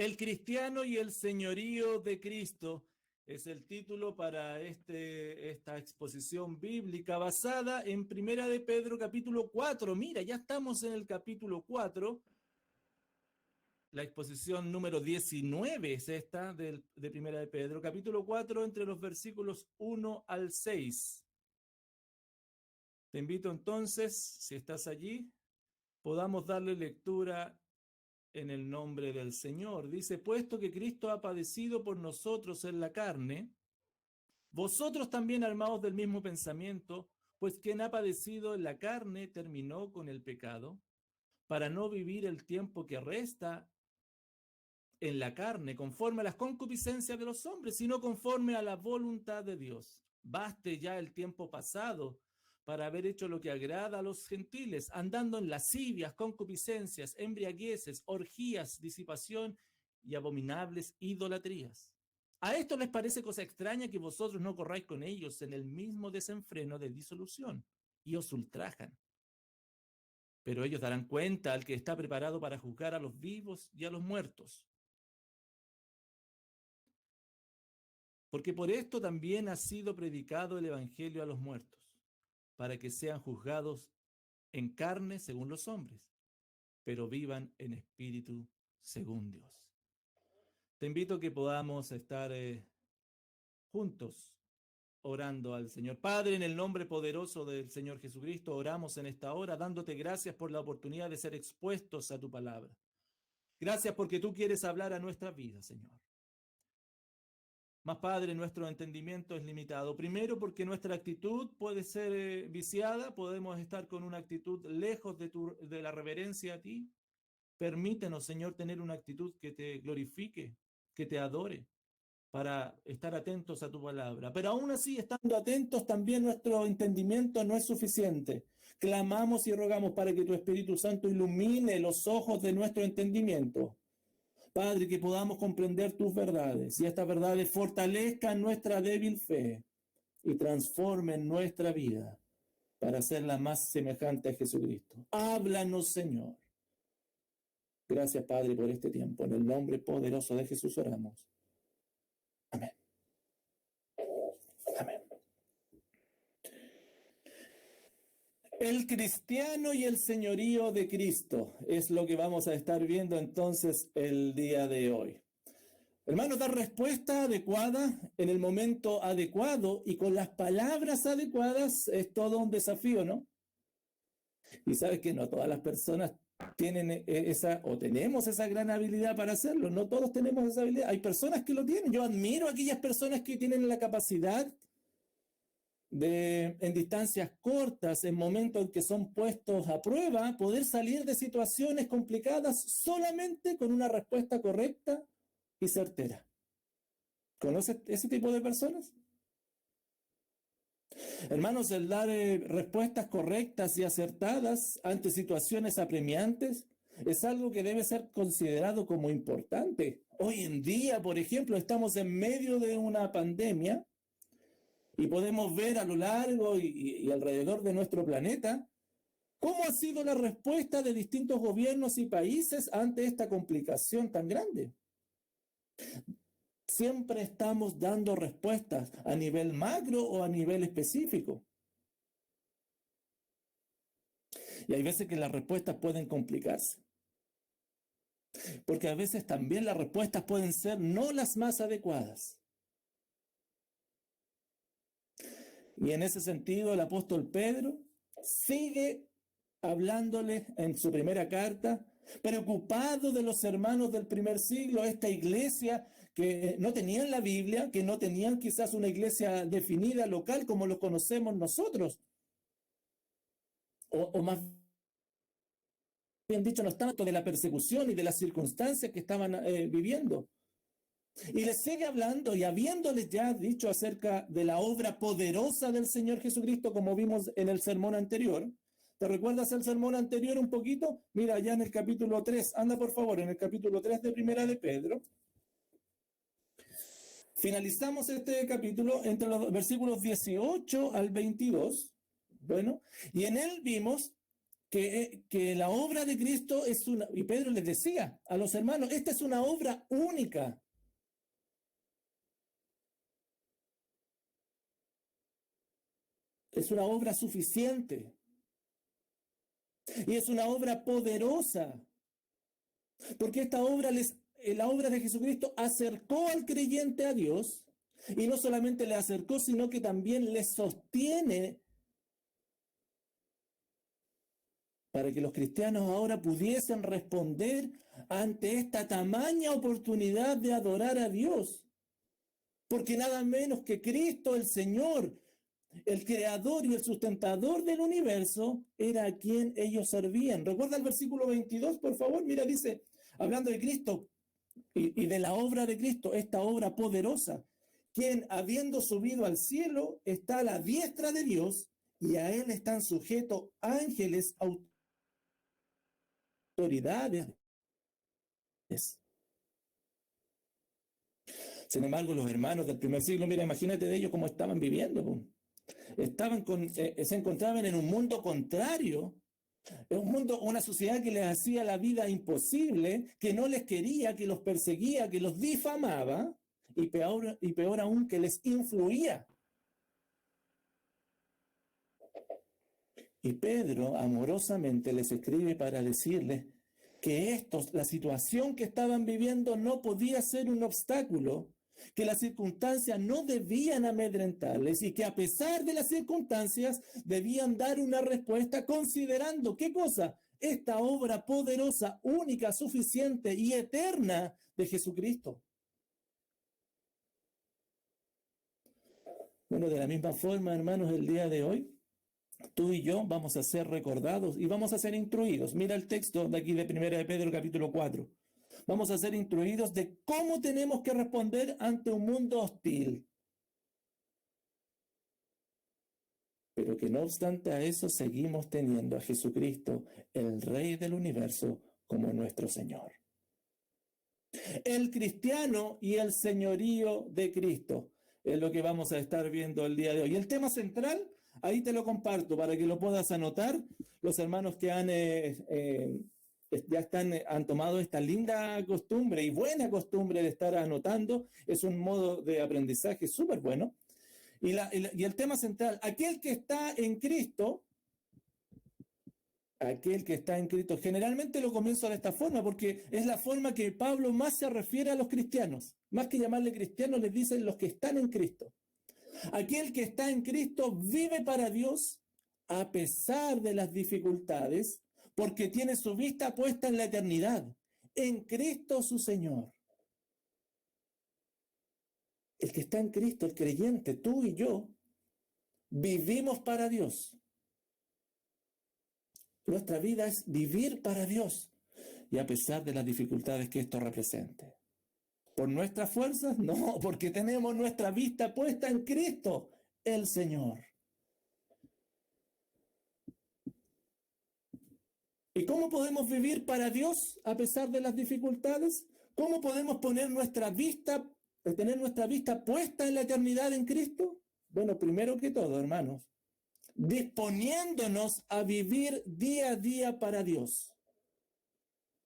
El cristiano y el señorío de Cristo es el título para esta exposición bíblica basada en Primera de Pedro capítulo 4. Mira, ya estamos en el capítulo 4. La exposición número 19 es esta de Primera de Pedro, capítulo 4, entre los versículos 1 al 6. Te invito entonces, si estás allí, podamos darle lectura en el nombre del Señor. Dice, puesto que Cristo ha padecido por nosotros en la carne, vosotros también armaos del mismo pensamiento, pues quien ha padecido en la carne terminó con el pecado, para no vivir el tiempo que resta en la carne, conforme a las concupiscencias de los hombres, sino conforme a la voluntad de Dios. Baste ya el tiempo pasado para haber hecho lo que agrada a los gentiles, andando en lascivias, concupiscencias, embriagueces, orgías, disipación y abominables idolatrías. A esto les parece cosa extraña que vosotros no corráis con ellos en el mismo desenfreno de disolución y os ultrajan. Pero ellos darán cuenta al que está preparado para juzgar a los vivos y a los muertos. Porque por esto también ha sido predicado el evangelio a los muertos, para que sean juzgados en carne según los hombres, pero vivan en espíritu según Dios. Te invito a que podamos estar juntos orando al Señor. Padre, en el nombre poderoso del Señor Jesucristo, oramos en esta hora, dándote gracias por la oportunidad de ser expuestos a tu palabra. Gracias porque tú quieres hablar a nuestras vidas, Señor. Mas, Padre, nuestro entendimiento es limitado. Primero, porque nuestra actitud puede ser viciada, podemos estar con una actitud lejos de la reverencia a ti. Permítenos, Señor, tener una actitud que te glorifique, que te adore, para estar atentos a tu palabra. Pero aún así, estando atentos, también nuestro entendimiento no es suficiente. Clamamos y rogamos para que tu Espíritu Santo ilumine los ojos de nuestro entendimiento. Padre, que podamos comprender tus verdades y estas verdades fortalezcan nuestra débil fe y transformen nuestra vida para hacerla más semejante a Jesucristo. Háblanos, Señor. Gracias, Padre, por este tiempo. En el nombre poderoso de Jesús oramos. Amén. Amén. El cristiano y el señorío de Cristo es lo que vamos a estar viendo entonces el día de hoy. Hermanos, dar respuesta adecuada en el momento adecuado y con las palabras adecuadas es todo un desafío, ¿no? Y sabes que no todas las personas tienen tenemos esa gran habilidad para hacerlo. No todos tenemos esa habilidad. Hay personas que lo tienen. Yo admiro a aquellas personas que tienen la capacidad de, en distancias cortas, en momentos en que son puestos a prueba, poder salir de situaciones complicadas solamente con una respuesta correcta y certera. ¿Conoces ese tipo de personas? Hermanos, el dar respuestas correctas y acertadas ante situaciones apremiantes es algo que debe ser considerado como importante. Hoy en día, por ejemplo, estamos en medio de una pandemia y podemos ver a lo largo y alrededor de nuestro planeta cómo ha sido la respuesta de distintos gobiernos y países ante esta complicación tan grande. Siempre estamos dando respuestas a nivel macro o a nivel específico. Y hay veces que las respuestas pueden complicarse. Porque a veces también las respuestas pueden ser no las más adecuadas. Y en ese sentido el apóstol Pedro sigue hablándole en su primera carta, preocupado de los hermanos del primer siglo, esta iglesia que no tenían la Biblia, que no tenían quizás una iglesia definida local como lo conocemos nosotros. O más bien dicho, no estaban de la persecución y de las circunstancias que estaban viviendo. Y les sigue hablando y habiéndoles ya dicho acerca de la obra poderosa del Señor Jesucristo, como vimos en el sermón anterior. ¿Te recuerdas el sermón anterior un poquito? Mira, ya en el capítulo 3, anda por favor, en el capítulo 3 de Primera de Pedro. Finalizamos este capítulo entre los versículos 18 al 22. Bueno, y en él vimos que la obra de Cristo es una, y Pedro les decía a los hermanos, esta es una obra única. Es una obra suficiente. Y es una obra poderosa. Porque esta obra la obra de Jesucristo acercó al creyente a Dios. Y no solamente le acercó, sino que también le sostiene para que los cristianos ahora pudiesen responder ante esta tamaña oportunidad de adorar a Dios. Porque nada menos que Cristo, el Señor, el creador y el sustentador del universo, era a quien ellos servían. Recuerda el versículo 22, por favor. Mira, dice, hablando de Cristo y de la obra de Cristo, esta obra poderosa, quien habiendo subido al cielo está a la diestra de Dios y a él están sujetos ángeles, autoridades. Sin embargo, los hermanos del primer siglo, mira, imagínate de ellos cómo estaban viviendo. Se encontraban en un mundo contrario, en un mundo, una sociedad que les hacía la vida imposible, que no les quería, que los perseguía, que los difamaba, y peor aún, que les influía. Y Pedro amorosamente les escribe para decirles que la situación que estaban viviendo no podía ser un obstáculo, que las circunstancias no debían amedrentarles y que a pesar de las circunstancias debían dar una respuesta considerando, ¿qué cosa? Esta obra poderosa, única, suficiente y eterna de Jesucristo. Bueno, de la misma forma, hermanos, el día de hoy, tú y yo vamos a ser recordados y vamos a ser instruidos. Mira el texto de aquí de 1 de Pedro capítulo 4. Vamos a ser instruidos de cómo tenemos que responder ante un mundo hostil. Pero que no obstante a eso seguimos teniendo a Jesucristo, el Rey del universo, como nuestro Señor. El cristiano y el señorío de Cristo es lo que vamos a estar viendo el día de hoy. El tema central, ahí te lo comparto para que lo puedas anotar. Los hermanos que han tomado esta linda costumbre y buena costumbre de estar anotando, es un modo de aprendizaje súper bueno. Y el tema central, aquel que está en Cristo, generalmente lo comienzo de esta forma, porque es la forma que Pablo más se refiere a los cristianos. Más que llamarle cristianos, les dicen los que están en Cristo. Aquel que está en Cristo vive para Dios a pesar de las dificultades, porque tiene su vista puesta en la eternidad, en Cristo su Señor. El que está en Cristo, el creyente, tú y yo, vivimos para Dios. Nuestra vida es vivir para Dios, y a pesar de las dificultades que esto represente. ¿Por nuestras fuerzas? No, porque tenemos nuestra vista puesta en Cristo, el Señor. ¿Y cómo podemos vivir para Dios a pesar de las dificultades? ¿Cómo podemos tener nuestra vista puesta en la eternidad en Cristo? Bueno, primero que todo, hermanos, disponiéndonos a vivir día a día para Dios.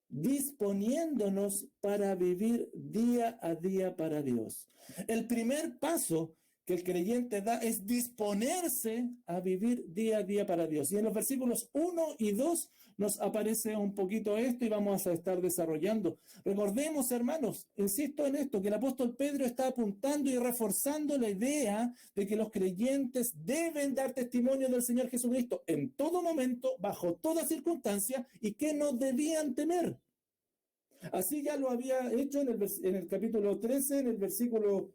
Disponiéndonos para vivir día a día para Dios. El primer paso que el creyente da es disponerse a vivir día a día para Dios. Y en los versículos 1 y 2 nos aparece un poquito esto y vamos a estar desarrollando. Recordemos, hermanos, insisto en esto, que el apóstol Pedro está apuntando y reforzando la idea de que los creyentes deben dar testimonio del Señor Jesucristo en todo momento, bajo toda circunstancia, y que no debían temer. Así ya lo había hecho en el capítulo 13, en el versículo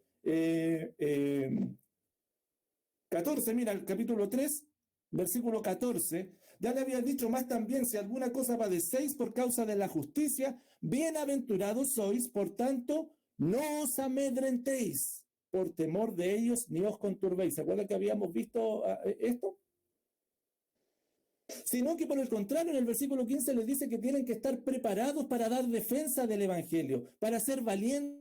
14, mira, el capítulo 3, versículo 14, ya le había dicho más también, si alguna cosa padecéis por causa de la justicia, bienaventurados sois, por tanto, no os amedrentéis por temor de ellos, ni os conturbéis. ¿Se acuerdan que habíamos visto esto? Sino que por el contrario, en el versículo 15 les dice que tienen que estar preparados para dar defensa del Evangelio, para ser valientes,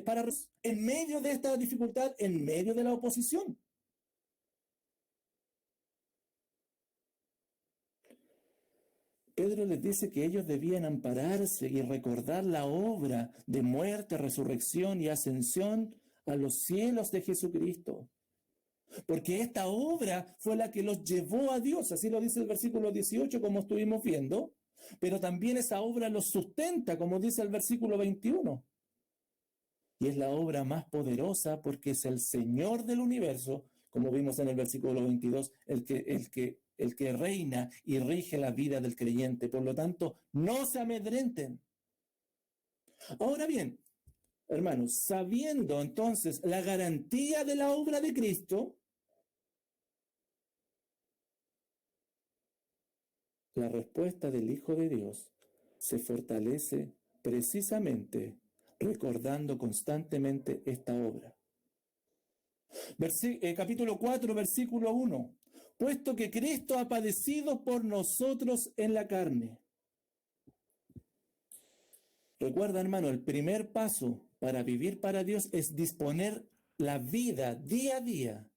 para en medio de esta dificultad, en medio de la oposición. Pedro les dice que ellos debían ampararse y recordar la obra de muerte, resurrección y ascensión a los cielos de Jesucristo. Porque esta obra fue la que los llevó a Dios, así lo dice el versículo 18, como estuvimos viendo, pero también esa obra los sustenta, como dice el versículo 21. Y es la obra más poderosa porque es el Señor del universo, como vimos en el versículo 22, el que reina y rige la vida del creyente. Por lo tanto, no se amedrenten. Ahora bien, hermanos, sabiendo entonces la garantía de la obra de Cristo, la respuesta del Hijo de Dios se fortalece precisamente recordando constantemente esta obra. Capítulo 4, versículo 1. Puesto que Cristo ha padecido por nosotros en la carne. Recuerda, hermano, el primer paso para vivir para Dios es disponer la vida día a día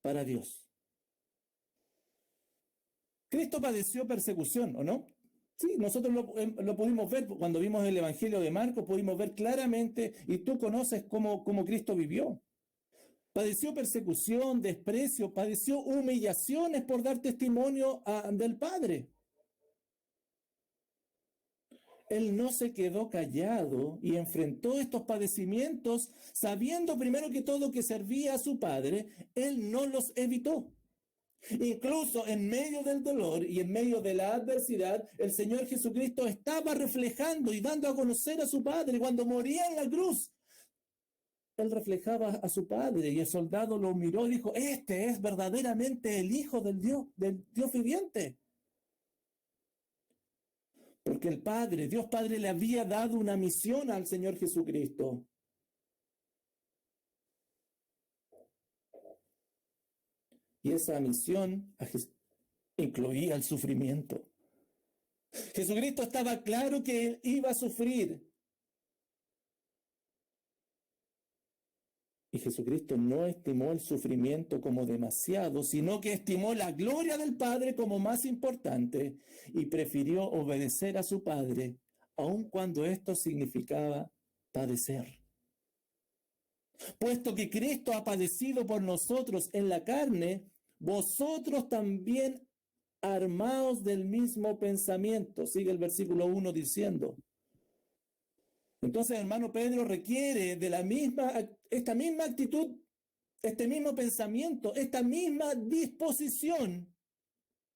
para Dios. Cristo padeció persecución, ¿o no? Sí, nosotros lo pudimos ver cuando vimos el Evangelio de Marcos, pudimos ver claramente, y tú conoces cómo Cristo vivió. Padeció persecución, desprecio, padeció humillaciones por dar testimonio del Padre. Él no se quedó callado y enfrentó estos padecimientos sabiendo primero que todo que servía a su Padre. Él no los evitó. Incluso en medio del dolor y en medio de la adversidad, el Señor Jesucristo estaba reflejando y dando a conocer a su Padre. Cuando moría en la cruz, Él reflejaba a su Padre y el soldado lo miró y dijo, este es verdaderamente el Hijo del Dios viviente. Porque el Padre, Dios Padre, le había dado una misión al Señor Jesucristo. Y esa misión incluía el sufrimiento. Jesucristo estaba claro que Él iba a sufrir. Y Jesucristo no estimó el sufrimiento como demasiado, sino que estimó la gloria del Padre como más importante y prefirió obedecer a su Padre, aun cuando esto significaba padecer. Puesto que Cristo ha padecido por nosotros en la carne, vosotros también armaos del mismo pensamiento. Sigue el versículo 1 diciendo. Entonces, hermano, Pedro requiere de esta misma actitud, este mismo pensamiento, esta misma disposición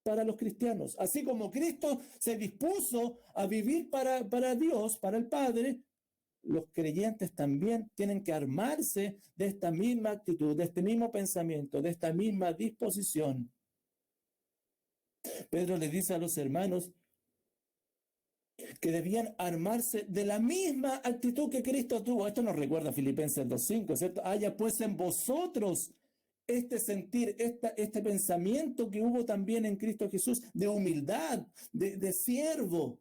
para los cristianos. Así como Cristo se dispuso a vivir para Dios, para el Padre, los creyentes también tienen que armarse de esta misma actitud, de este mismo pensamiento, de esta misma disposición. Pedro le dice a los hermanos que debían armarse de la misma actitud que Cristo tuvo. Esto nos recuerda a Filipenses 2:5, ¿cierto? Haya pues en vosotros este sentir, este pensamiento que hubo también en Cristo Jesús, de humildad, de siervo.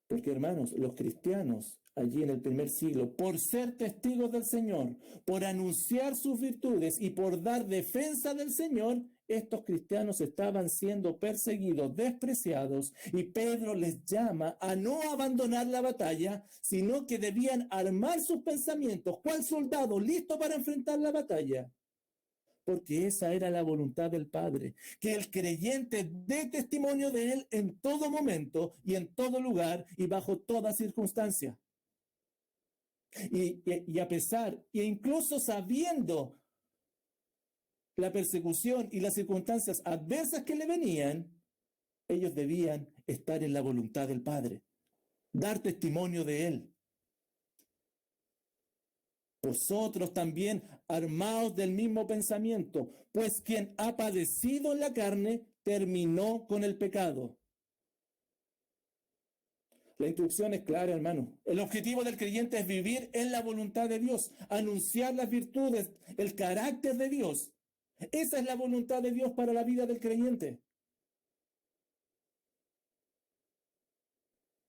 Porque, hermanos, los cristianos allí en el primer siglo, por ser testigos del Señor, por anunciar sus virtudes y por dar defensa del Señor, estos cristianos estaban siendo perseguidos, despreciados, y Pedro les llama a no abandonar la batalla, sino que debían armar sus pensamientos, cual soldado listo para enfrentar la batalla. Porque esa era la voluntad del Padre, que el creyente dé testimonio de Él en todo momento y en todo lugar y bajo toda circunstancia. Y a pesar, e incluso sabiendo la persecución y las circunstancias adversas que le venían, ellos debían estar en la voluntad del Padre, dar testimonio de Él. Vosotros también armaos del mismo pensamiento, pues quien ha padecido en la carne terminó con el pecado. La instrucción es clara, hermano. El objetivo del creyente es vivir en la voluntad de Dios, anunciar las virtudes, el carácter de Dios. Esa es la voluntad de Dios para la vida del creyente.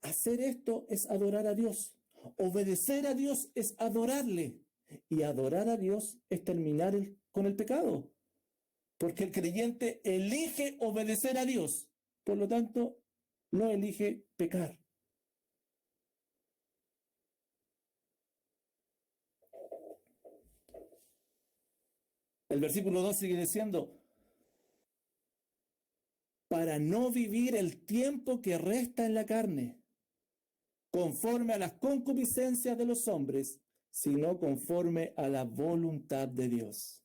Hacer esto es adorar a Dios. Obedecer a Dios es adorarle. Y adorar a Dios es terminar con el pecado. porque el creyente elige obedecer a Dios, por lo tanto, no elige pecar. El versículo 2 sigue diciendo, para no vivir el tiempo que resta en la carne, conforme a las concupiscencias de los hombres, sino conforme a la voluntad de Dios.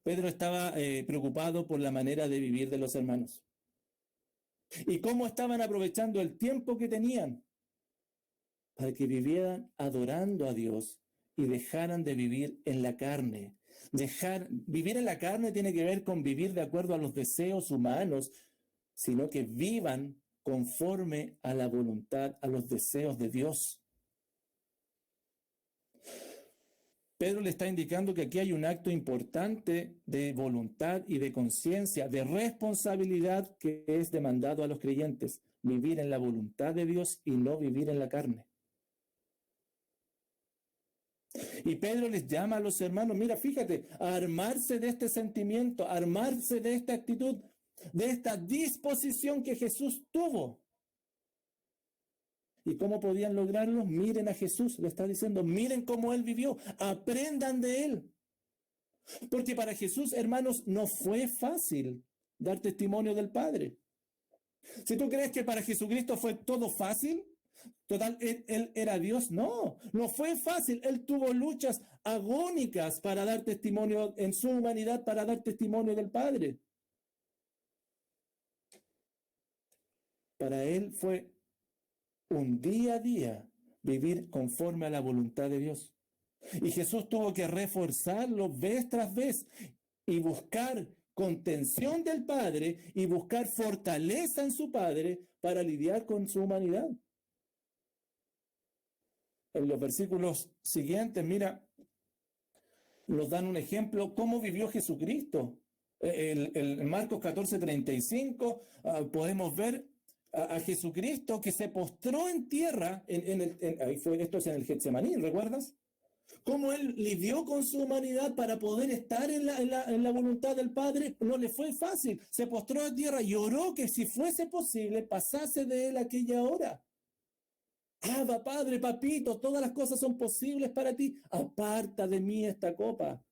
Pedro estaba preocupado por la manera de vivir de los hermanos. Y cómo estaban aprovechando el tiempo que tenían para que vivieran adorando a Dios y dejaran de vivir en la carne. Vivir en la carne tiene que ver con vivir de acuerdo a los deseos humanos, sino que vivan conforme a la voluntad, a los deseos de Dios. Pedro le está indicando que aquí hay un acto importante de voluntad y de conciencia, de responsabilidad que es demandado a los creyentes, vivir en la voluntad de Dios y no vivir en la carne. Y Pedro les llama a los hermanos, mira, fíjate, a armarse de este sentimiento, a armarse de esta actitud, de esta disposición que Jesús tuvo. ¿Y cómo podían lograrlo? Miren a Jesús, le está diciendo, miren cómo Él vivió, aprendan de Él. Porque para Jesús, hermanos, no fue fácil dar testimonio del Padre. Si tú crees que para Jesucristo fue todo fácil, total, él era Dios, no fue fácil. Él tuvo luchas agónicas para dar testimonio en su humanidad, para dar testimonio del Padre. Para Él fue un día a día vivir conforme a la voluntad de Dios. Y Jesús tuvo que reforzarlo vez tras vez y buscar contención del Padre y buscar fortaleza en su Padre para lidiar con su humanidad. En los versículos siguientes, mira, nos dan un ejemplo cómo vivió Jesucristo. El Marcos 14:35 podemos ver a Jesucristo que se postró en tierra, esto es en el Getsemaní, ¿recuerdas? Cómo Él lidió con su humanidad para poder estar en la voluntad del Padre. No le fue fácil, se postró en tierra y oró que si fuese posible pasase de Él aquella hora. Abba, Padre, papito, todas las cosas son posibles para ti. Aparta de mí esta copa.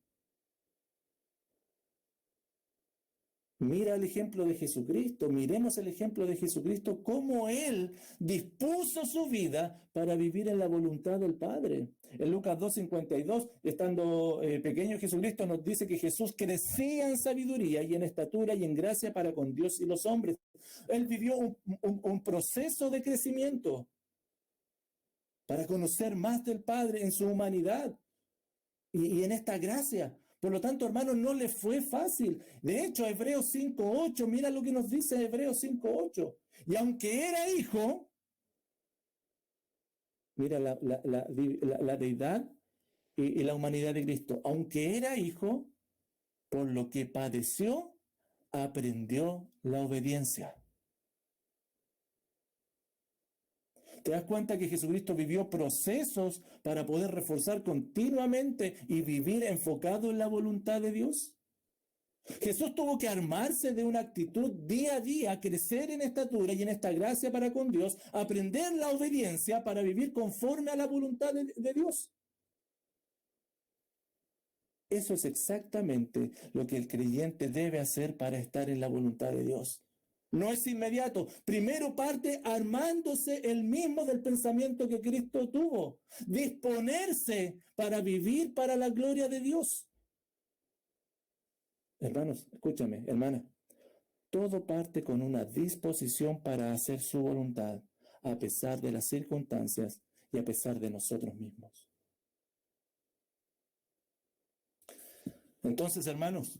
Mira el ejemplo de Jesucristo, miremos el ejemplo de Jesucristo, cómo Él dispuso su vida para vivir en la voluntad del Padre. En Lucas 2:52, estando pequeño, Jesucristo nos dice que Jesús crecía en sabiduría y en estatura y en gracia para con Dios y los hombres. Él vivió un proceso de crecimiento para conocer más del Padre en su humanidad y en esta gracia. Por lo tanto, hermanos, no le fue fácil. De hecho, Hebreos 5:8, mira lo que nos dice Hebreos 5:8. Y aunque era hijo, mira la deidad y la humanidad de Cristo, aunque era hijo, por lo que padeció, aprendió la obediencia. ¿Te das cuenta que Jesucristo vivió procesos para poder reforzar continuamente y vivir enfocado en la voluntad de Dios? Jesús tuvo que armarse de una actitud día a día, crecer en estatura y en esta gracia para con Dios, aprender la obediencia para vivir conforme a la voluntad de Dios. Eso es exactamente lo que el creyente debe hacer para estar en la voluntad de Dios. No es inmediato. Primero parte armándose el mismo del pensamiento que Cristo tuvo. Disponerse para vivir para la gloria de Dios. Hermanos, escúchame, hermana. Todo parte con una disposición para hacer su voluntad, a pesar de las circunstancias y a pesar de nosotros mismos. Entonces, hermanos,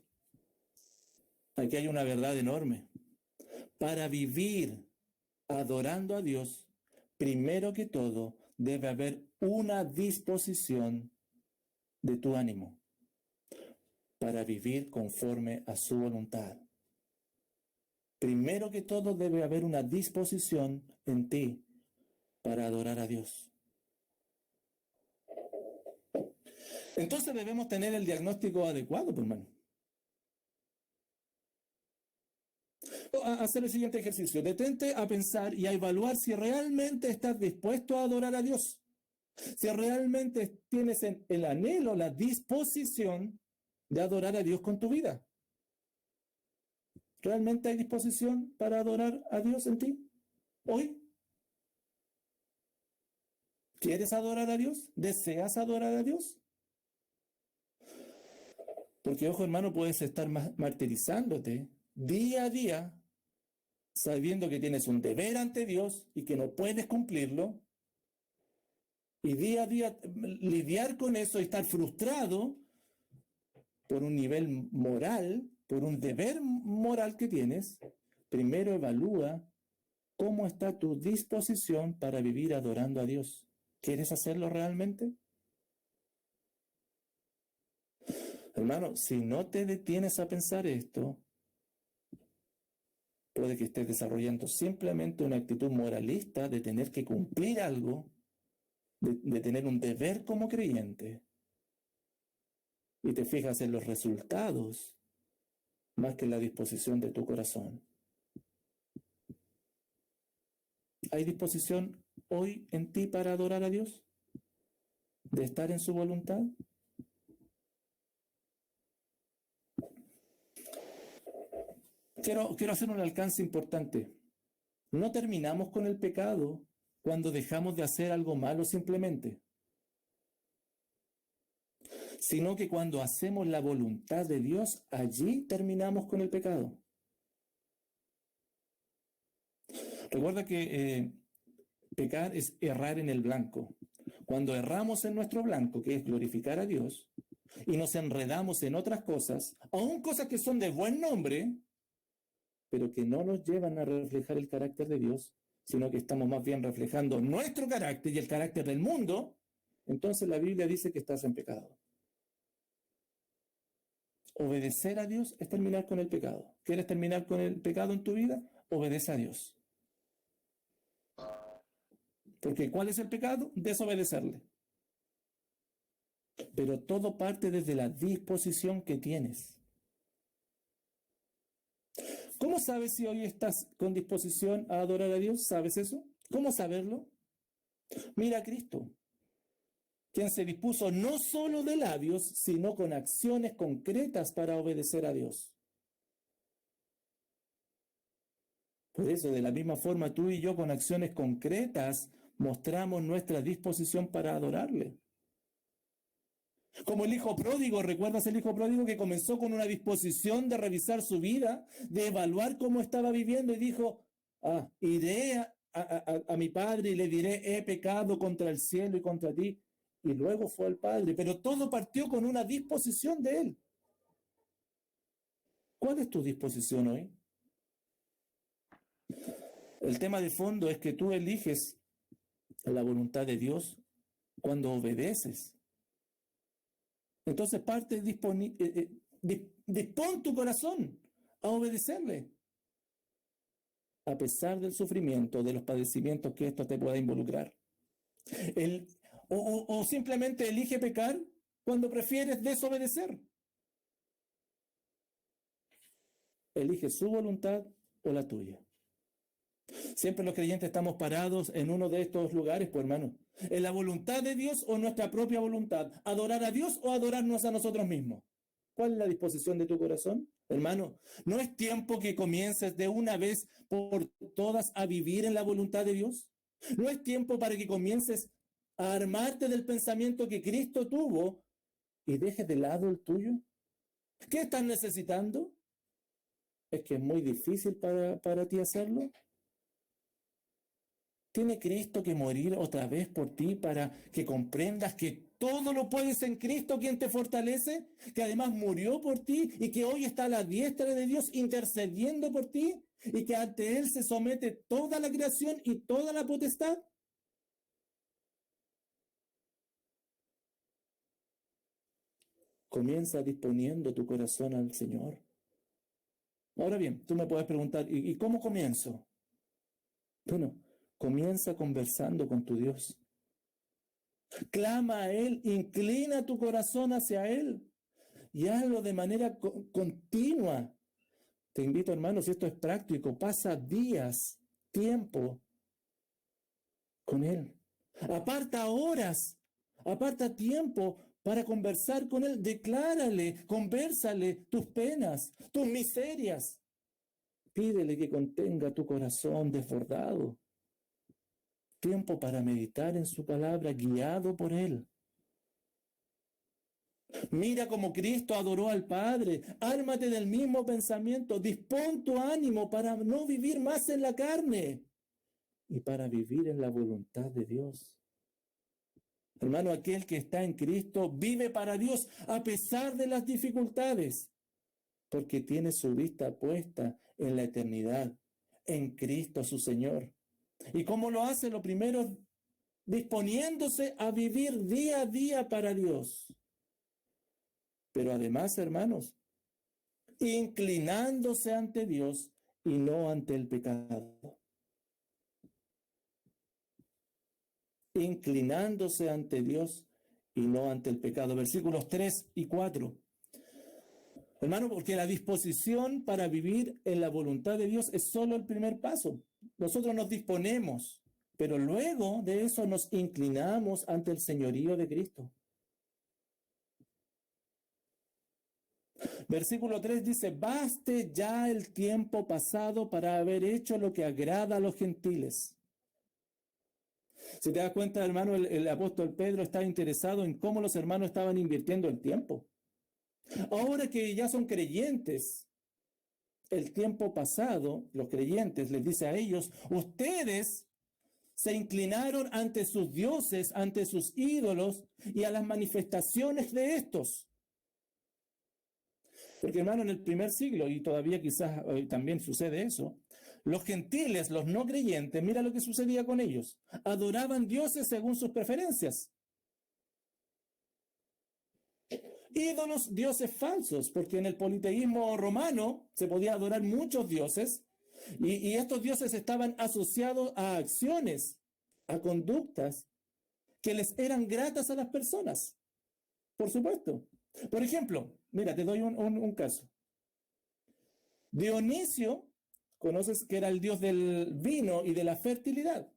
aquí hay una verdad enorme. Para vivir adorando a Dios, primero que todo, debe haber una disposición de tu ánimo para vivir conforme a su voluntad. Primero que todo, debe haber una disposición en ti para adorar a Dios. Entonces debemos tener el diagnóstico adecuado, hermano. Hacer el siguiente ejercicio. Detente a pensar y a evaluar si realmente estás dispuesto a adorar a Dios. Si realmente tienes el anhelo, la disposición de adorar a Dios con tu vida. ¿Realmente hay disposición para adorar a Dios en ti hoy? ¿Quieres adorar a Dios? ¿Deseas adorar a Dios? Porque, ojo hermano, puedes estar martirizándote día a día, sabiendo que tienes un deber ante Dios y que no puedes cumplirlo, y día a día lidiar con eso y estar frustrado por un nivel moral, por un deber moral que tienes. Primero evalúa cómo está tu disposición para vivir adorando a Dios. ¿Quieres hacerlo realmente? Hermano, si no te detienes a pensar esto, puede que estés desarrollando simplemente una actitud moralista de tener que cumplir algo, de tener un deber como creyente, y te fijas en los resultados más que en la disposición de tu corazón. ¿Hay disposición hoy en ti para adorar a Dios? ¿De estar en su voluntad? Quiero hacer un alcance importante. No terminamos con el pecado cuando dejamos de hacer algo malo simplemente, sino que cuando hacemos la voluntad de Dios, allí terminamos con el pecado. Recuerda que pecar es errar en el blanco. Cuando erramos en nuestro blanco, que es glorificar a Dios, y nos enredamos en otras cosas, aun cosas que son de buen nombre, pero que no nos llevan a reflejar el carácter de Dios, sino que estamos más bien reflejando nuestro carácter y el carácter del mundo, entonces la Biblia dice que estás en pecado. Obedecer a Dios es terminar con el pecado. ¿Quieres terminar con el pecado en tu vida? Obedece a Dios. Porque ¿cuál es el pecado? Desobedecerle. Pero todo parte desde la disposición que tienes. ¿Cómo sabes si hoy estás con disposición a adorar a Dios? ¿Sabes eso? ¿Cómo saberlo? Mira a Cristo, quien se dispuso no solo de labios, sino con acciones concretas para obedecer a Dios. Por eso, de la misma forma, tú y yo con acciones concretas mostramos nuestra disposición para adorarle. Como el hijo pródigo, ¿recuerdas el hijo pródigo que comenzó con una disposición de revisar su vida, de evaluar cómo estaba viviendo y dijo, iré a mi padre y le diré, he pecado contra el cielo y contra ti? Y luego fue al padre, pero todo partió con una disposición de él. ¿Cuál es tu disposición hoy? El tema de fondo es que tú eliges la voluntad de Dios cuando obedeces. Entonces dispón tu corazón a obedecerle, a pesar del sufrimiento, de los padecimientos que esto te pueda involucrar. O simplemente elige pecar cuando prefieres desobedecer. Elige su voluntad o la tuya. Siempre los creyentes estamos parados en uno de estos lugares, pues hermano. ¿En la voluntad de Dios o nuestra propia voluntad? ¿Adorar a Dios o adorarnos a nosotros mismos? ¿Cuál es la disposición de tu corazón? Hermano, ¿no es tiempo que comiences de una vez por todas a vivir en la voluntad de Dios? ¿No es tiempo para que comiences a armarte del pensamiento que Cristo tuvo y dejes de lado el tuyo? ¿Qué estás necesitando? ¿Es que es muy difícil para ti hacerlo? ¿Tiene Cristo que morir otra vez por ti para que comprendas que todo lo puedes en Cristo quien te fortalece? Que además murió por ti y que hoy está a la diestra de Dios intercediendo por ti y que ante Él se somete toda la creación y toda la potestad. Comienza disponiendo tu corazón al Señor. Ahora bien, tú me puedes preguntar, ¿y cómo comienzo? Bueno, comienza conversando con tu Dios. Clama a Él, inclina tu corazón hacia Él y hazlo de manera continua. Te invito, hermanos, esto es práctico, pasa días, tiempo con Él. Aparta horas, aparta tiempo para conversar con Él. Declárale, convérsale tus penas, tus miserias. Pídele que contenga tu corazón desbordado. Tiempo para meditar en su palabra, guiado por Él. Mira cómo Cristo adoró al Padre. Ármate del mismo pensamiento. Dispón tu ánimo para no vivir más en la carne y para vivir en la voluntad de Dios. Hermano, aquel que está en Cristo vive para Dios a pesar de las dificultades, porque tiene su vista puesta en la eternidad, en Cristo su Señor. ¿Y cómo lo hace? Lo primero, disponiéndose a vivir día a día para Dios. Pero además, hermanos, inclinándose ante Dios y no ante el pecado. Inclinándose ante Dios y no ante el pecado. Versículos 3 y 4. Hermano, porque la disposición para vivir en la voluntad de Dios es solo el primer paso. Nosotros nos disponemos, pero luego de eso nos inclinamos ante el señorío de Cristo. Versículo 3 dice, baste ya el tiempo pasado para haber hecho lo que agrada a los gentiles. Si te das cuenta, hermano, el apóstol Pedro estaba interesado en cómo los hermanos estaban invirtiendo el tiempo. Ahora que ya son creyentes, el tiempo pasado, los creyentes les dice a ellos, ustedes se inclinaron ante sus dioses, ante sus ídolos y a las manifestaciones de estos. Porque, hermano, en el primer siglo, y todavía quizás hoy también sucede eso, los gentiles, los no creyentes, mira lo que sucedía con ellos. Adoraban dioses según sus preferencias. Ídolos, dioses falsos, porque en el politeísmo romano se podía adorar muchos dioses, y estos dioses estaban asociados a acciones, a conductas que les eran gratas a las personas. Por supuesto. Por ejemplo, mira, te doy un caso. Dionisio, conoces que era el dios del vino y de la fertilidad.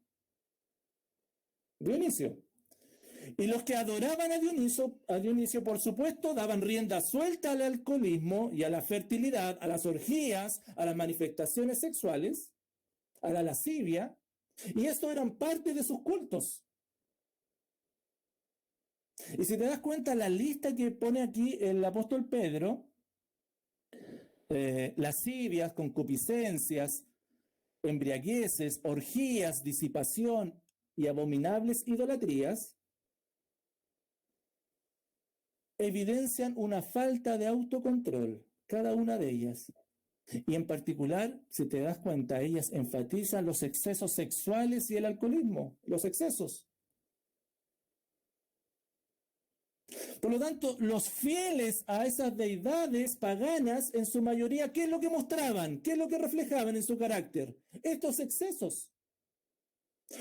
Dionisio. Y los que adoraban a Dionisio, por supuesto, daban rienda suelta al alcoholismo y a la fertilidad, a las orgías, a las manifestaciones sexuales, a la lascivia, y esto eran parte de sus cultos. Y si te das cuenta, la lista que pone aquí el apóstol Pedro, lascivias, concupiscencias, embriagueces, orgías, disipación y abominables idolatrías, evidencian una falta de autocontrol, cada una de ellas. Y en particular, si te das cuenta, ellas enfatizan los excesos sexuales y el alcoholismo, los excesos. Por lo tanto, los fieles a esas deidades paganas, en su mayoría, ¿qué es lo que mostraban? ¿Qué es lo que reflejaban en su carácter? Estos excesos.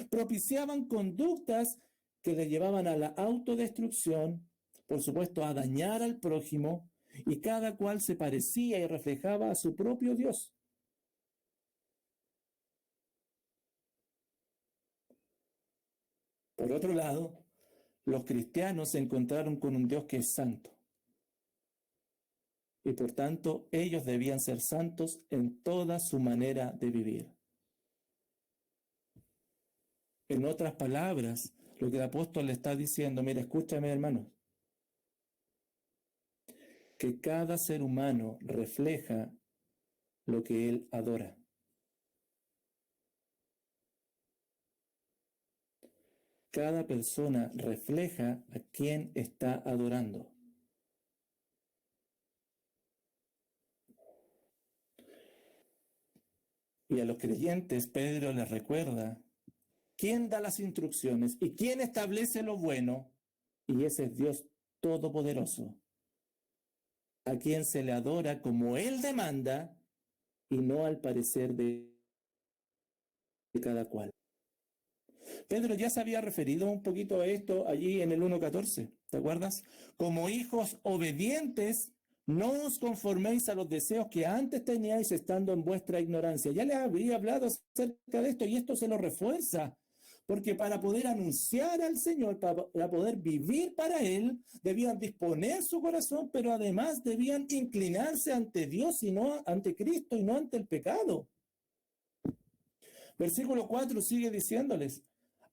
Propiciaban conductas que le llevaban a la autodestrucción, por supuesto, a dañar al prójimo, y cada cual se parecía y reflejaba a su propio Dios. Por otro lado, los cristianos se encontraron con un Dios que es santo. Y por tanto, ellos debían ser santos en toda su manera de vivir. En otras palabras, lo que el apóstol le está diciendo, mira, escúchame, hermano, que cada ser humano refleja lo que él adora. Cada persona refleja a quien está adorando. Y a los creyentes, Pedro les recuerda quién da las instrucciones y quién establece lo bueno, y ese es Dios Todopoderoso, a quien se le adora como Él demanda y no al parecer de cada cual. Pedro ya se había referido un poquito a esto allí en el 1:14, ¿te acuerdas? Como hijos obedientes, No os conforméis a los deseos que antes teníais estando en vuestra ignorancia. Ya les había hablado acerca de esto y esto se lo refuerza. Porque para poder anunciar al Señor, para poder vivir para Él, debían disponer su corazón, pero además debían inclinarse ante Dios y no ante Cristo y no ante el pecado. Versículo 4 sigue diciéndoles,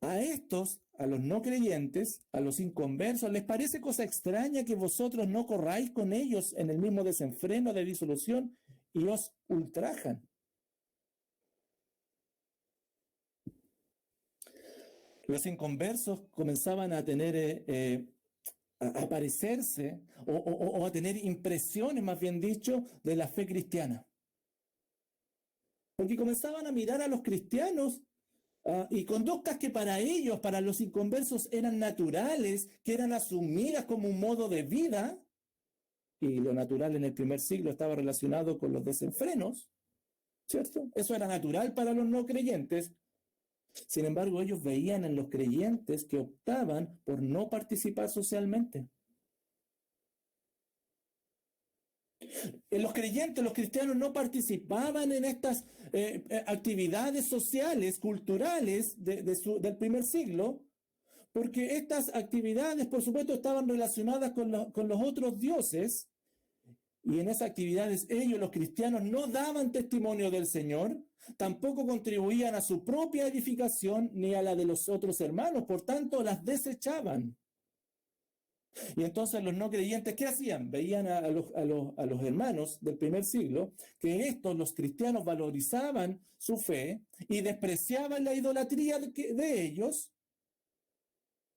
a estos, a los no creyentes, a los inconversos, ¿les parece cosa extraña que vosotros no corráis con ellos en el mismo desenfreno de disolución y os ultrajan? Los inconversos comenzaban a tener, a parecerse o a tener impresiones, más bien dicho, de la fe cristiana. Porque comenzaban a mirar a los cristianos y conductas que para ellos, para los inconversos, eran naturales, que eran asumidas como un modo de vida, y lo natural en el primer siglo estaba relacionado con los desenfrenos, ¿cierto? Eso era natural para los no creyentes. Sin embargo, ellos veían en los creyentes que optaban por no participar socialmente. Los creyentes, los cristianos no participaban en estas actividades sociales, culturales del primer siglo, porque estas actividades, por supuesto, estaban relacionadas con los otros dioses, y en esas actividades ellos, los cristianos, no daban testimonio del Señor, tampoco contribuían a su propia edificación ni a la de los otros hermanos, por tanto las desechaban. Y entonces los no creyentes, ¿qué hacían? Veían a los hermanos del primer siglo, que estos, los cristianos, valorizaban su fe y despreciaban la idolatría de ellos.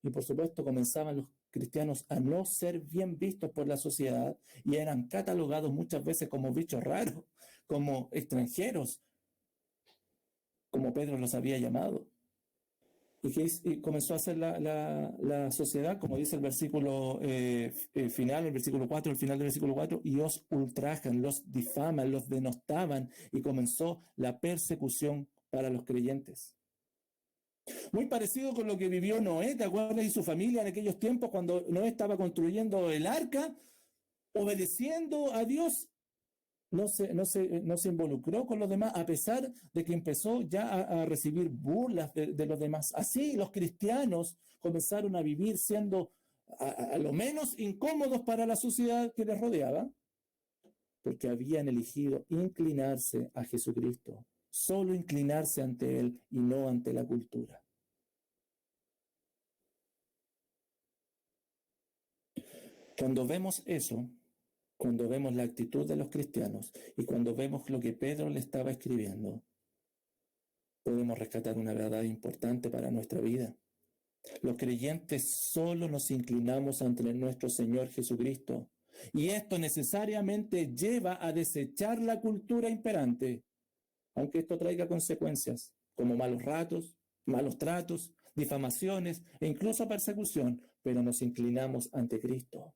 Y por supuesto comenzaban los cristianos a no ser bien vistos por la sociedad y eran catalogados muchas veces como bichos raros, como extranjeros, como Pedro los había llamado. Y comenzó a hacer la sociedad, como dice el versículo final, el versículo 4, el final del versículo 4, y os ultrajan, los difaman, los denostaban, y comenzó la persecución para los creyentes. Muy parecido con lo que vivió Noé, ¿te acuerdas? Y su familia en aquellos tiempos cuando Noé estaba construyendo el arca, obedeciendo a Dios. No se involucró con los demás, a pesar de que empezó ya a recibir burlas de los demás. Así los cristianos comenzaron a vivir siendo a lo menos incómodos para la sociedad que les rodeaba, porque habían elegido inclinarse a Jesucristo, solo inclinarse ante Él y no ante la cultura. Cuando vemos eso, cuando vemos la actitud de los cristianos y cuando vemos lo que Pedro le estaba escribiendo, podemos rescatar una verdad importante para nuestra vida. Los creyentes solo nos inclinamos ante nuestro Señor Jesucristo, y esto necesariamente lleva a desechar la cultura imperante, aunque esto traiga consecuencias como malos ratos, malos tratos, difamaciones e incluso persecución, pero nos inclinamos ante Cristo.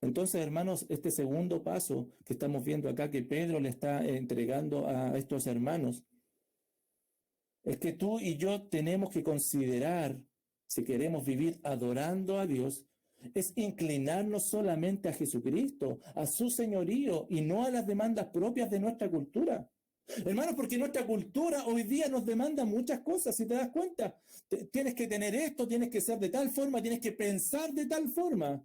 Entonces, hermanos, este segundo paso que estamos viendo acá que Pedro le está entregando a estos hermanos, es que tú y yo tenemos que considerar, si queremos vivir adorando a Dios, es inclinarnos solamente a Jesucristo, a su señorío y no a las demandas propias de nuestra cultura. Hermanos, porque nuestra cultura hoy día nos demanda muchas cosas, si te das cuenta. Tienes que tener esto, tienes que ser de tal forma, tienes que pensar de tal forma.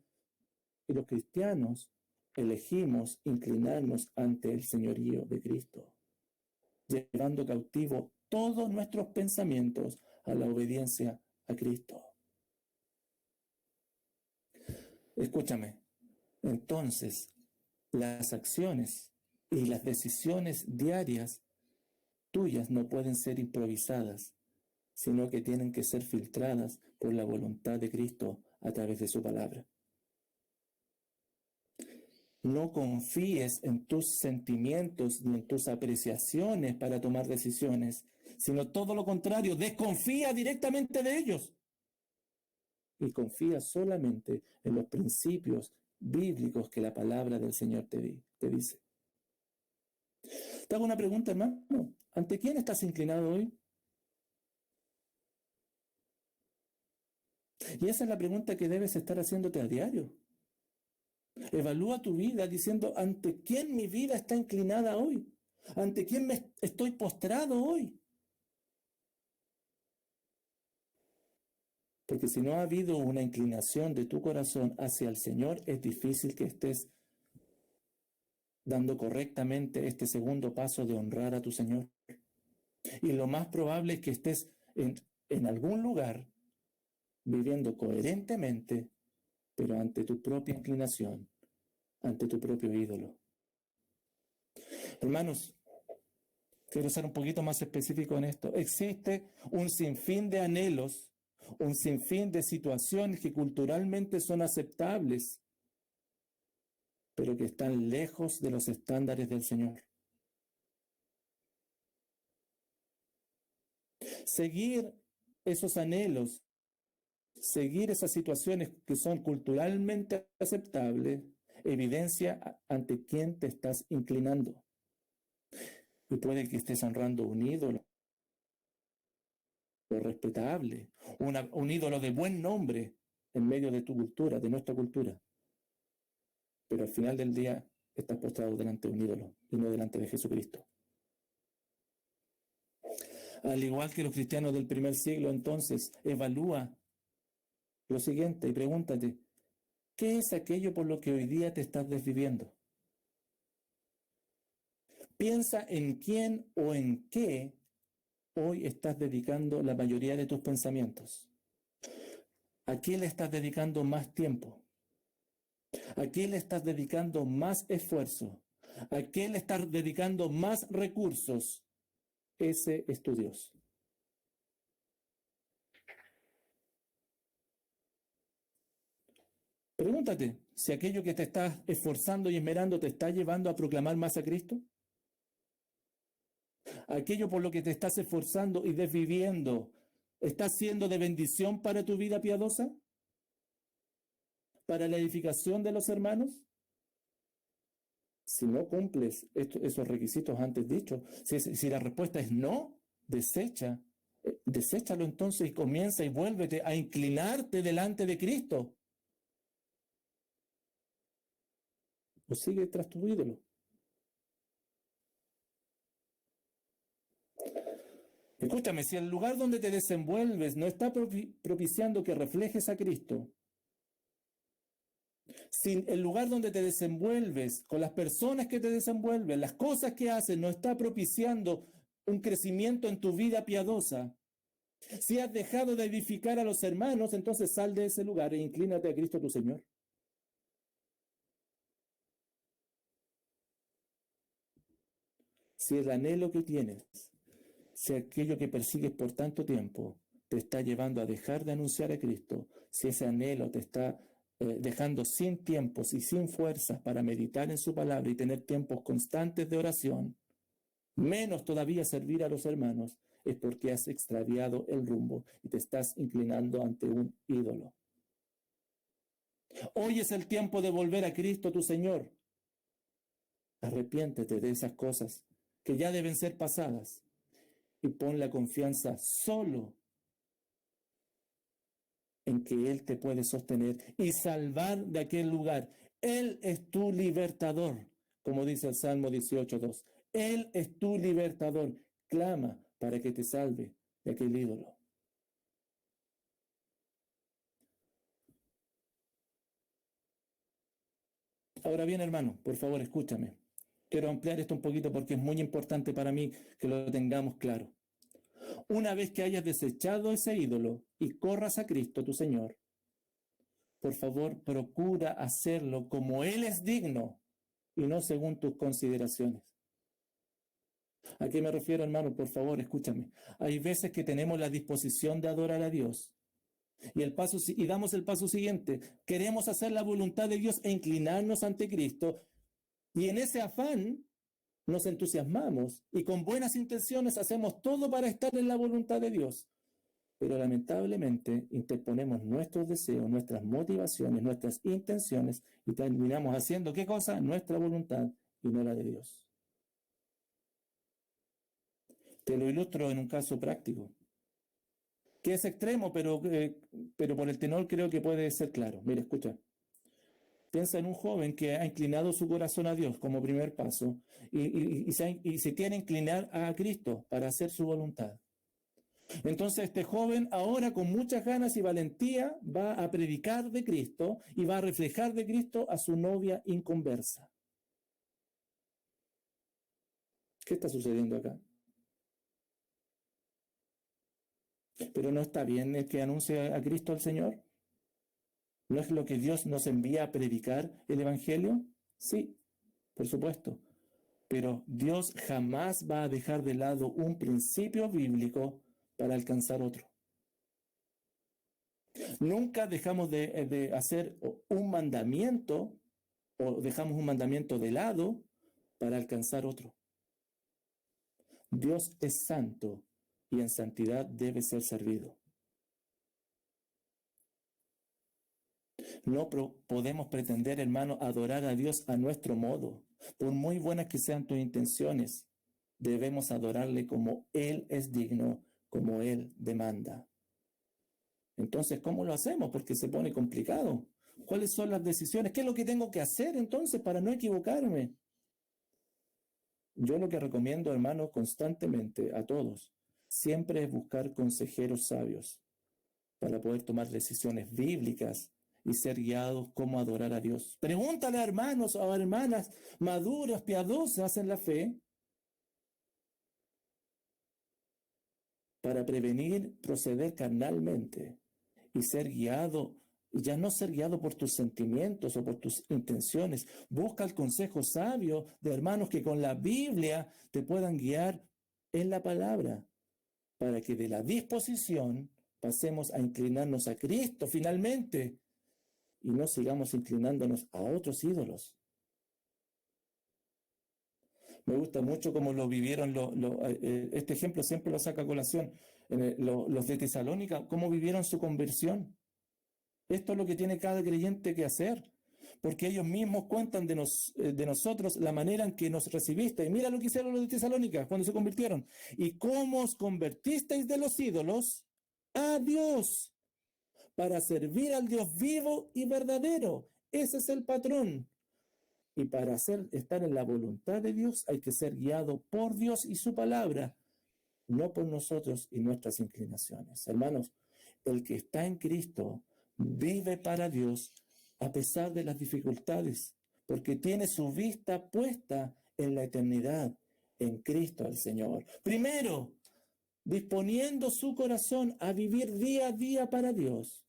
Y los cristianos elegimos inclinarnos ante el señorío de Cristo, llevando cautivo todos nuestros pensamientos a la obediencia a Cristo. Escúchame, entonces las acciones y las decisiones diarias tuyas no pueden ser improvisadas, sino que tienen que ser filtradas por la voluntad de Cristo a través de su palabra. No confíes en tus sentimientos ni en tus apreciaciones para tomar decisiones, sino todo lo contrario, desconfía directamente de ellos. Y confía solamente en los principios bíblicos que la palabra del Señor te dice. Te hago una pregunta, hermano. ¿Ante quién estás inclinado hoy? Y esa es la pregunta que debes estar haciéndote a diario. Evalúa tu vida diciendo, ¿ante quién mi vida está inclinada hoy? ¿Ante quién me estoy postrado hoy? Porque si no ha habido una inclinación de tu corazón hacia el Señor, es difícil que estés dando correctamente este segundo paso de honrar a tu Señor. Y lo más probable es que estés en algún lugar viviendo coherentemente, pero ante tu propia inclinación, ante tu propio ídolo. Hermanos, quiero ser un poquito más específico en esto. Existe un sinfín de anhelos, un sinfín de situaciones que culturalmente son aceptables, pero que están lejos de los estándares del Señor. Seguir esos anhelos, seguir esas situaciones que son culturalmente aceptables, evidencia ante quién te estás inclinando. Y puede que estés honrando un ídolo respetable, un ídolo de buen nombre en medio de tu cultura, de nuestra cultura. Pero al final del día estás postrado delante de un ídolo y no delante de Jesucristo. Al igual que los cristianos del primer siglo, entonces, evalúa lo siguiente y pregúntate, ¿qué es aquello por lo que hoy día te estás desviviendo? Piensa en quién o en qué hoy estás dedicando la mayoría de tus pensamientos. ¿A qué le estás dedicando más tiempo? ¿A qué le estás dedicando más esfuerzo? ¿A qué le estás dedicando más recursos? Ese es tu Dios. Pregúntate si aquello que te estás esforzando y esmerando te está llevando a proclamar más a Cristo. Aquello por lo que te estás esforzando y desviviendo, ¿está siendo de bendición para tu vida piadosa? ¿Para la edificación de los hermanos? Si no cumples esos requisitos antes dichos, si la respuesta es no, deséchalo entonces y comienza y vuélvete a inclinarte delante de Cristo. O sigue tras tu ídolo. Escúchame, si el lugar donde te desenvuelves no está propiciando que reflejes a Cristo, si el lugar donde te desenvuelves, con las personas que te desenvuelven, las cosas que haces, no está propiciando un crecimiento en tu vida piadosa, si has dejado de edificar a los hermanos, entonces sal de ese lugar e inclínate a Cristo tu Señor. Si el anhelo que tienes, si aquello que persigues por tanto tiempo te está llevando a dejar de anunciar a Cristo, si ese anhelo te está dejando sin tiempos y sin fuerzas para meditar en su palabra y tener tiempos constantes de oración, menos todavía servir a los hermanos, es porque has extraviado el rumbo y te estás inclinando ante un ídolo. Hoy es el tiempo de volver a Cristo tu Señor. Arrepiéntete de esas cosas que ya deben ser pasadas y pon la confianza solo en que Él te puede sostener y salvar de aquel lugar. Él es tu libertador, como dice el Salmo 18:2. Él es tu libertador. Clama para que te salve de aquel ídolo. Ahora bien, hermano, por favor, escúchame. Quiero ampliar esto un poquito porque es muy importante para mí que lo tengamos claro. Una vez que hayas desechado ese ídolo y corras a Cristo, tu Señor, por favor, procura hacerlo como Él es digno y no según tus consideraciones. ¿A qué me refiero, hermano? Por favor, escúchame. Hay veces que tenemos la disposición de adorar a Dios y damos el paso siguiente. Queremos hacer la voluntad de Dios e inclinarnos ante Cristo. Y en ese afán nos entusiasmamos y con buenas intenciones hacemos todo para estar en la voluntad de Dios. Pero lamentablemente interponemos nuestros deseos, nuestras motivaciones, nuestras intenciones y terminamos haciendo ¿qué cosa? Nuestra voluntad y no la de Dios. Te lo ilustro en un caso práctico, que es extremo, pero por el tenor creo que puede ser claro. Mira, escucha. Piensa en un joven que ha inclinado su corazón a Dios como primer paso y se quiere inclinar a Cristo para hacer su voluntad. Entonces este joven ahora con muchas ganas y valentía va a predicar de Cristo y va a reflejar de Cristo a su novia inconversa. ¿Qué está sucediendo acá? Pero no está bien el que anuncie a Cristo al Señor. ¿No es lo que Dios nos envía a predicar el Evangelio? Sí, por supuesto. Pero Dios jamás va a dejar de lado un principio bíblico para alcanzar otro. Nunca dejamos de hacer un mandamiento o dejamos un mandamiento de lado para alcanzar otro. Dios es santo y en santidad debe ser servido. No podemos pretender, hermano, adorar a Dios a nuestro modo. Por muy buenas que sean tus intenciones, debemos adorarle como Él es digno, como Él demanda. Entonces, ¿cómo lo hacemos? Porque se pone complicado. ¿Cuáles son las decisiones? ¿Qué es lo que tengo que hacer entonces para no equivocarme? Yo lo que recomiendo, hermano, constantemente a todos, siempre es buscar consejeros sabios para poder tomar decisiones bíblicas y ser guiados cómo adorar a Dios. Pregúntale a hermanos o a hermanas maduras, piadosas en la fe, para prevenir proceder carnalmente y ser guiado, ya no ser guiado por tus sentimientos o por tus intenciones. Busca el consejo sabio de hermanos que con la Biblia te puedan guiar en la palabra, para que de la disposición pasemos a inclinarnos a Cristo finalmente y no sigamos inclinándonos a otros ídolos. Me gusta mucho cómo lo vivieron, este ejemplo siempre lo saca a colación, los de Tesalónica, cómo vivieron su conversión. Esto es lo que tiene cada creyente que hacer, porque ellos mismos cuentan de nosotros la manera en que nos recibiste. Y mira lo que hicieron los de Tesalónica cuando se convirtieron. ¿Y cómo os convertisteis de los ídolos a Dios, para servir al Dios vivo y verdadero? Ese es el patrón. Y para estar en la voluntad de Dios hay que ser guiado por Dios y su palabra, no por nosotros y nuestras inclinaciones. Hermanos, el que está en Cristo vive para Dios a pesar de las dificultades, porque tiene su vista puesta en la eternidad, en Cristo el Señor. Primero, disponiendo su corazón a vivir día a día para Dios.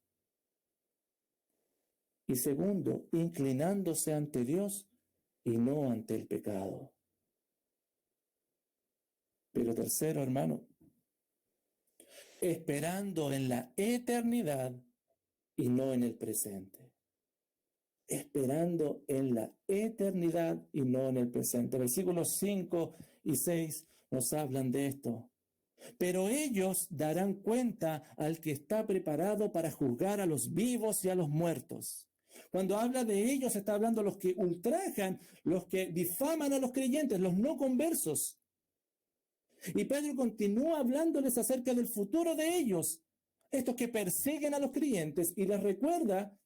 Y segundo, inclinándose ante Dios y no ante el pecado. Pero tercero, hermano, esperando en la eternidad y no en el presente. Esperando en la eternidad y no en el presente. Versículos 5 y 6 nos hablan de esto. Pero ellos darán cuenta al que está preparado para juzgar a los vivos y a los muertos. Cuando habla de ellos, está hablando los que ultrajan, los que difaman a los creyentes, los no conversos. Y Pedro continúa hablándoles acerca del futuro de ellos, estos que persiguen a los creyentes, y les recuerda,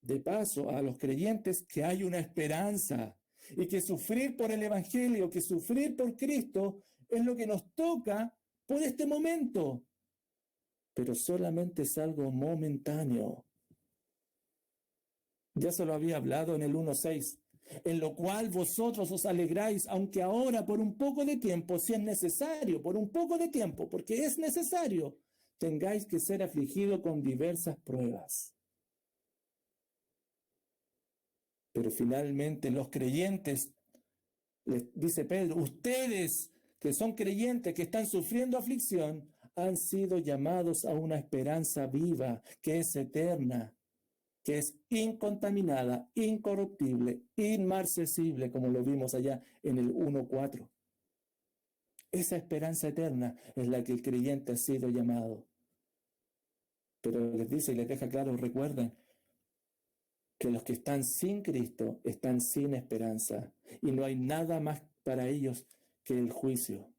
de paso, a los creyentes que hay una esperanza y que sufrir por el Evangelio, que sufrir por Cristo es lo que nos toca por este momento, pero solamente es algo momentáneo. Ya se lo había hablado en el 1:6, en lo cual vosotros os alegráis, aunque ahora por un poco de tiempo, si es necesario, por un poco de tiempo, porque es necesario, tengáis que ser afligidos con diversas pruebas. Pero finalmente los creyentes, les dice Pedro, ustedes que son creyentes, que están sufriendo aflicción, han sido llamados a una esperanza viva, que es eterna, que es incontaminada, incorruptible, inmarcesible, como lo vimos allá en el 1:4. Esa esperanza eterna es la que el creyente ha sido llamado. Pero les dice y les deja claro, recuerden, que los que están sin Cristo están sin esperanza y no hay nada más para ellos que el juicio.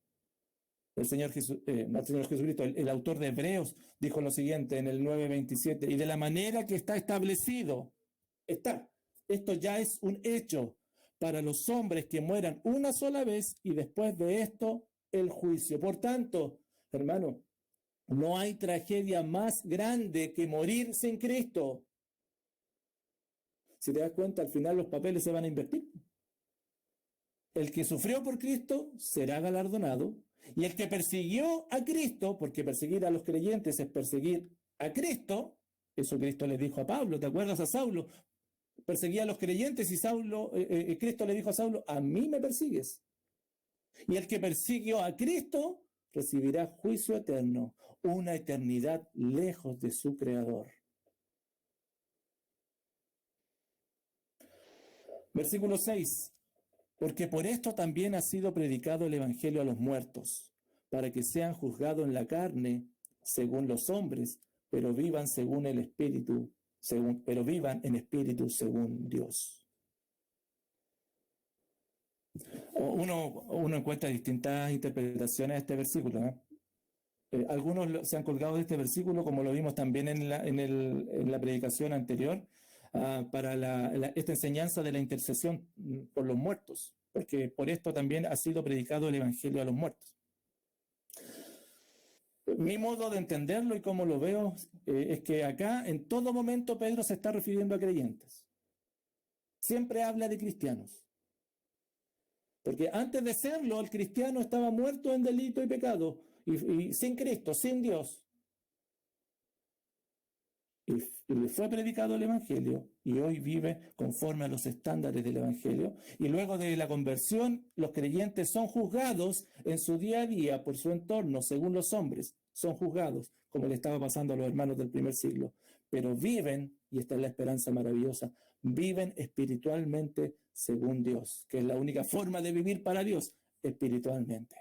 El Señor Jesucristo, el autor de Hebreos, dijo lo siguiente en el 9:27, y de la manera que está establecido, está, Esto ya es un hecho para los hombres que mueran una sola vez y después de esto el juicio. Por tanto, hermano, no hay tragedia más grande que morir sin Cristo. Si te das cuenta, al final los papeles se van a invertir. El que sufrió por Cristo será galardonado, y el que persiguió a Cristo, porque perseguir a los creyentes es perseguir a Cristo, eso Cristo le dijo a Pablo, ¿te acuerdas a Saulo? Perseguía a los creyentes y Cristo le dijo a Saulo, a mí me persigues. Y el que persiguió a Cristo recibirá juicio eterno, una eternidad lejos de su Creador. Versículo 6. Porque por esto también ha sido predicado el Evangelio a los muertos, para que sean juzgados en la carne según los hombres, pero vivan según el Espíritu, pero vivan en espíritu según Dios. Uno encuentra distintas interpretaciones de este versículo, ¿eh? Algunos se han colgado de este versículo, como lo vimos también en la predicación anterior, para esta enseñanza de la intercesión por los muertos, porque por esto también ha sido predicado el Evangelio a los muertos. Mi modo de entenderlo y cómo lo veo es que acá en todo momento Pedro se está refiriendo a creyentes. Siempre habla de cristianos. Porque antes de serlo, el cristiano estaba muerto en delito y pecado, y sin Cristo, sin Dios. Y le fue predicado el Evangelio, y hoy vive conforme a los estándares del Evangelio. Y luego de la conversión, los creyentes son juzgados en su día a día por su entorno, según los hombres. Son juzgados, como le estaba pasando a los hermanos del primer siglo. Pero viven, y esta es la esperanza maravillosa, viven espiritualmente según Dios, que es la única forma de vivir para Dios, espiritualmente.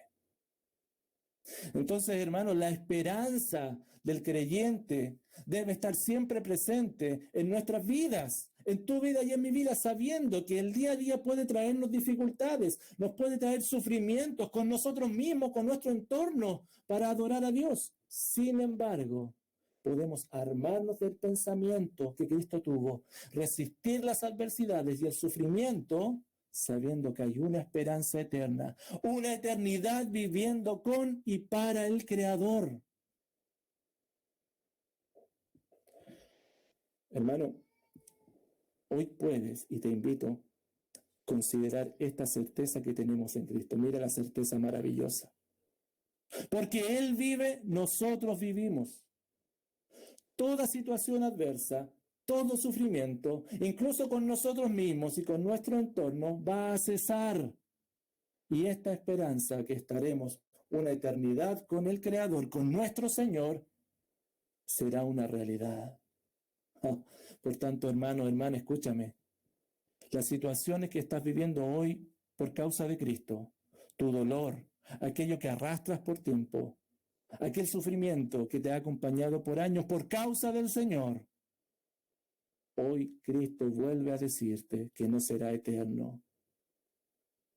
Entonces, hermanos, la esperanza del creyente debe estar siempre presente en nuestras vidas, en tu vida y en mi vida, sabiendo que el día a día puede traernos dificultades, nos puede traer sufrimientos con nosotros mismos, con nuestro entorno, para adorar a Dios. Sin embargo, podemos armarnos del pensamiento que Cristo tuvo, resistir las adversidades y el sufrimiento, sabiendo que hay una esperanza eterna, una eternidad viviendo con y para el Creador. Hermano, hoy puedes, y te invito, a considerar esta certeza que tenemos en Cristo. Mira la certeza maravillosa. Porque Él vive, nosotros vivimos. Toda situación adversa, todo sufrimiento, incluso con nosotros mismos y con nuestro entorno, va a cesar. Y esta esperanza que estaremos una eternidad con el Creador, con nuestro Señor, será una realidad. Por tanto, hermano, hermana, escúchame. Las situaciones que estás viviendo hoy por causa de Cristo, tu dolor, aquello que arrastras por tiempo, aquel sufrimiento que te ha acompañado por años por causa del Señor, hoy Cristo vuelve a decirte que no será eterno,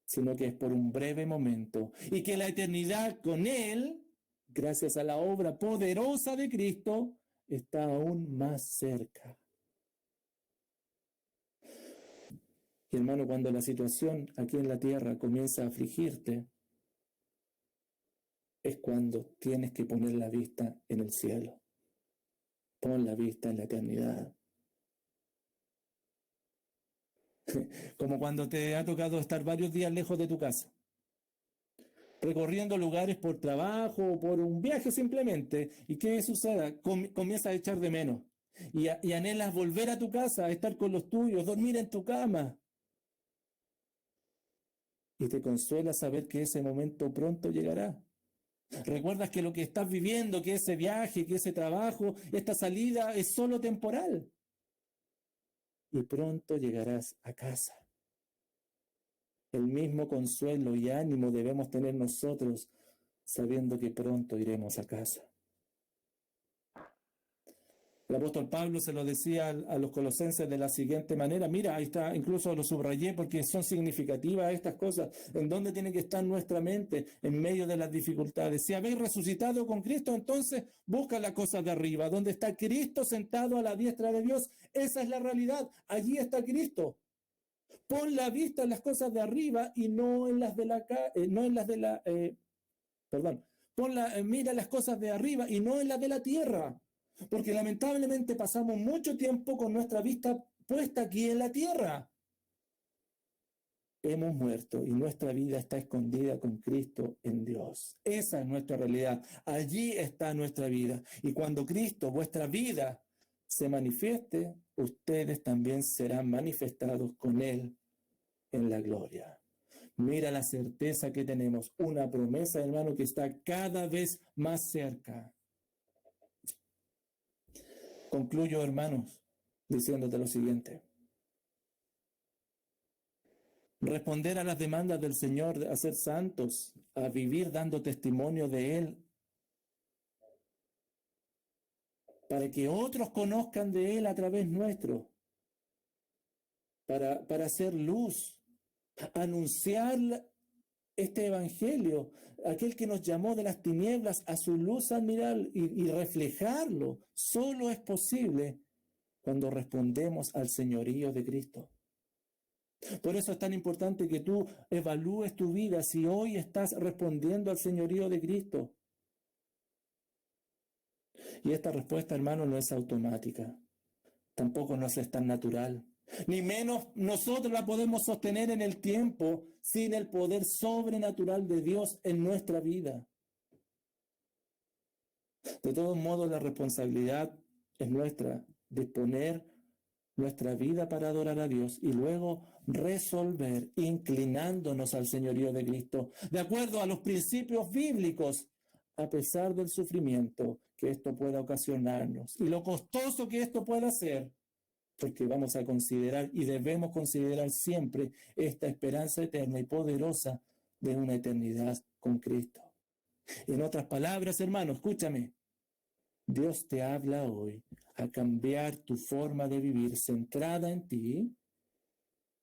sino que es por un breve momento, y que la eternidad con Él, gracias a la obra poderosa de Cristo, está aún más cerca. Y hermano, cuando la situación aquí en la tierra comienza a afligirte, es cuando tienes que poner la vista en el cielo. Pon la vista en la eternidad. Como cuando te ha tocado estar varios días lejos de tu casa, recorriendo lugares por trabajo o por un viaje simplemente. ¿Y qué sucede? Comienzas a echar de menos. Y anhelas volver a tu casa, a estar con los tuyos, dormir en tu cama. Y te consuela saber que ese momento pronto llegará. Recuerdas que lo que estás viviendo, que ese viaje, que ese trabajo, esta salida es solo temporal. Y pronto llegarás a casa. El mismo consuelo y ánimo debemos tener nosotros, sabiendo que pronto iremos a casa. El apóstol Pablo se lo decía a los colosenses de la siguiente manera. Mira, ahí está, incluso lo subrayé porque son significativas estas cosas. ¿En dónde tiene que estar nuestra mente en medio de las dificultades? Si habéis resucitado con Cristo, entonces busca las cosas de arriba, donde está Cristo sentado a la diestra de Dios. Esa es la realidad. Allí está Cristo. Pon la vista en las cosas de arriba y no en las de la mira las cosas de arriba y no en las de la tierra. Porque lamentablemente pasamos mucho tiempo con nuestra vista puesta aquí en la tierra. Hemos muerto y nuestra vida está escondida con Cristo en Dios. Esa es nuestra realidad. Allí está nuestra vida. Y cuando Cristo, vuestra vida, se manifieste, ustedes también serán manifestados con Él en la gloria. Mira la certeza que tenemos. Una promesa, hermano, que está cada vez más cerca. Concluyo, hermanos, diciéndote lo siguiente. Responder a las demandas del Señor a ser santos, a vivir dando testimonio de Él, para que otros conozcan de Él a través nuestro, para hacer luz, anunciar este evangelio, aquel que nos llamó de las tinieblas a su luz admirable y reflejarlo, solo es posible cuando respondemos al señorío de Cristo. Por eso es tan importante que tú evalúes tu vida si hoy estás respondiendo al señorío de Cristo. Y esta respuesta, hermano, no es automática, tampoco nos es tan natural. Ni menos nosotros la podemos sostener en el tiempo sin el poder sobrenatural de Dios en nuestra vida. De todos modos, la responsabilidad es nuestra, disponer nuestra vida para adorar a Dios y luego resolver inclinándonos al señorío de Cristo, de acuerdo a los principios bíblicos, a pesar del sufrimiento que esto pueda ocasionarnos y lo costoso que esto pueda ser. Porque vamos a considerar y debemos considerar siempre esta esperanza eterna y poderosa de una eternidad con Cristo. En otras palabras, hermano, escúchame. Dios te habla hoy a cambiar tu forma de vivir centrada en ti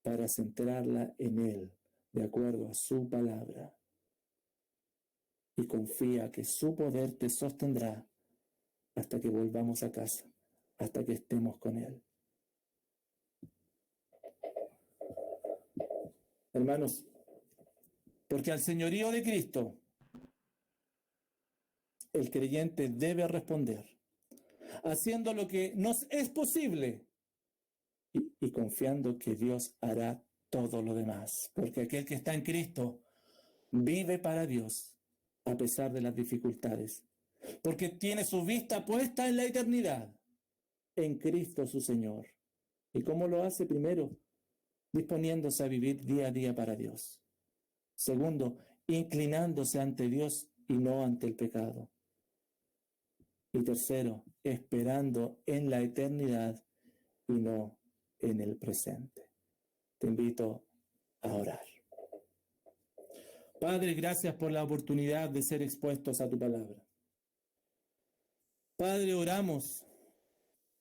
para centrarla en Él, de acuerdo a su palabra. Y confía que su poder te sostendrá hasta que volvamos a casa, hasta que estemos con Él. Hermanos, porque al señorío de Cristo el creyente debe responder, haciendo lo que nos es posible y confiando que Dios hará todo lo demás. Porque aquel que está en Cristo vive para Dios a pesar de las dificultades, porque tiene su vista puesta en la eternidad, en Cristo su Señor. ¿Y cómo lo hace? Primero, disponiéndose a vivir día a día para Dios. Segundo, inclinándose ante Dios y no ante el pecado. Y tercero, esperando en la eternidad y no en el presente. Te invito a orar. Padre, gracias por la oportunidad de ser expuestos a tu palabra. Padre, oramos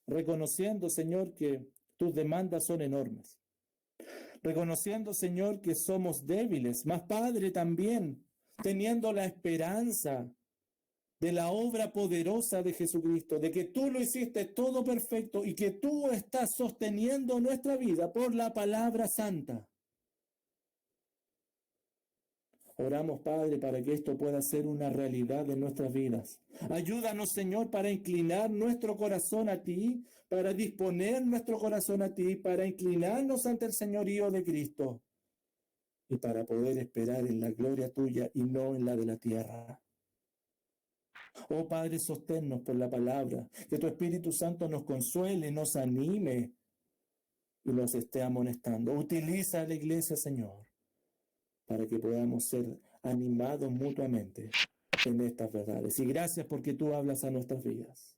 reconociendo, Señor, que tus demandas son enormes. Reconociendo, Señor, que somos débiles, mas Padre también, teniendo la esperanza de la obra poderosa de Jesucristo, de que tú lo hiciste todo perfecto y que tú estás sosteniendo nuestra vida por la palabra santa. Oramos, Padre, para que esto pueda ser una realidad en nuestras vidas. Ayúdanos, Señor, para inclinar nuestro corazón a ti, para disponer nuestro corazón a ti, para inclinarnos ante el señorío de Cristo y para poder esperar en la gloria tuya y no en la de la tierra. Oh Padre, sosténnos por la palabra, que tu Espíritu Santo nos consuele, nos anime y nos esté amonestando. Utiliza a la iglesia, Señor, para que podamos ser animados mutuamente en estas verdades. Y gracias porque tú hablas a nuestras vidas.